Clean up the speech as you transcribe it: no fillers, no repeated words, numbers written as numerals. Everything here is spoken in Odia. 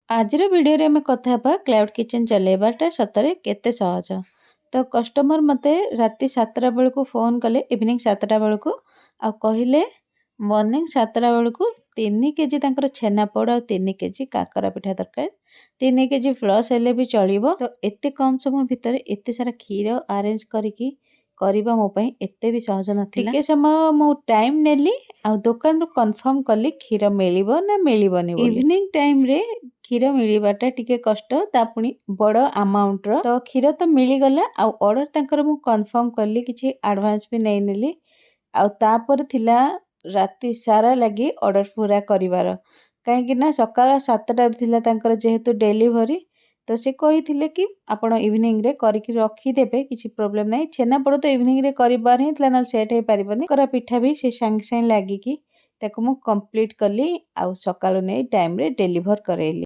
ଆଜିର ଭିଡ଼ିଓରେ ଆମେ କଥା ହେବା କ୍ଲାଉଡ୍ କିଚେନ୍ ଚଲେଇବାଟା ସତରେ କେତେ ସହଜ। ତ କଷ୍ଟମର ମୋତେ ରାତି 7ଟା ବେଳକୁ ଫୋନ୍ କଲେ, ଇଭିନିଂ 7ଟା ବେଳକୁ, ଆଉ କହିଲେ ମର୍ଣ୍ଣିଂ 7ଟା ବେଳକୁ 3 କେଜି ତାଙ୍କର ଛେନାପୋଡ଼ ଆଉ 3 କେଜି କାକରା ପିଠା ଦରକାର। 3 କେଜି ପ୍ଲସ୍ ହେଲେ ବି ଚଳିବ। ତ ଏତେ କମ୍ ସମୟ ଭିତରେ ଏତେ ସାରା କ୍ଷୀର ଆରେଞ୍ଜ କରିକି କରିବା ମୋ ପାଇଁ ଏତେ ବି ସହଜ ନଥିଲା। ଟିକେ ସମୟ ମୁଁ ଟାଇମ୍ ନେଲି ଆଉ ଦୋକାନରୁ କନଫର୍ମ କଲି କ୍ଷୀର ମିଳିବ ନା ମିଳିବନି ବୋଲି। ଇଭିନିଂ ଟାଇମ୍ରେ କ୍ଷୀର ମିଳିବାଟା ଟିକେ କଷ୍ଟ, ତା ପୁଣି ବଡ଼ ଆମାଉଣ୍ଟର। ତ କ୍ଷୀର ତ ମିଳିଗଲା ଆଉ ଅର୍ଡ଼ର ତାଙ୍କର ମୁଁ କନଫର୍ମ କଲି, କିଛି ଆଡ଼ଭାନ୍ସ ବି ନେଇନେଲି। ଆଉ ତାପରେ ଥିଲା ରାତି ସାରା ଲାଗି ଅର୍ଡ଼ର ପୁରା କରିବାର, କାହିଁକି ନା ସକାଳ 7ଟାରୁ ଥିଲା ତାଙ୍କର ଯେହେତୁ ଡେଲିଭରି। ତ ସେ କହିଥିଲେ କି ଆପଣ ଇଭିନିଂରେ କରିକି ରଖିଦେବେ, କିଛି ପ୍ରୋବ୍ଲେମ୍ ନାହିଁ। ଛେନାପୋଡ଼ ତ ଇଭିନିଂରେ କରିବାର ହିଁ ଥିଲା, ନହେଲେ ସେଟ୍ ହେଇପାରିବନି। କାକରା ପିଠା ବି ସେ ସାଙ୍ଗେ ସାଙ୍ଗେ ଲାଗିକି ତାକୁ ମୁଁ କମ୍ପ୍ଲିଟ୍ କଲି ଆଉ ସକାଳୁ ନେଇ ଟାଇମ୍ରେ ଡେଲିଭର କରେଇଲି।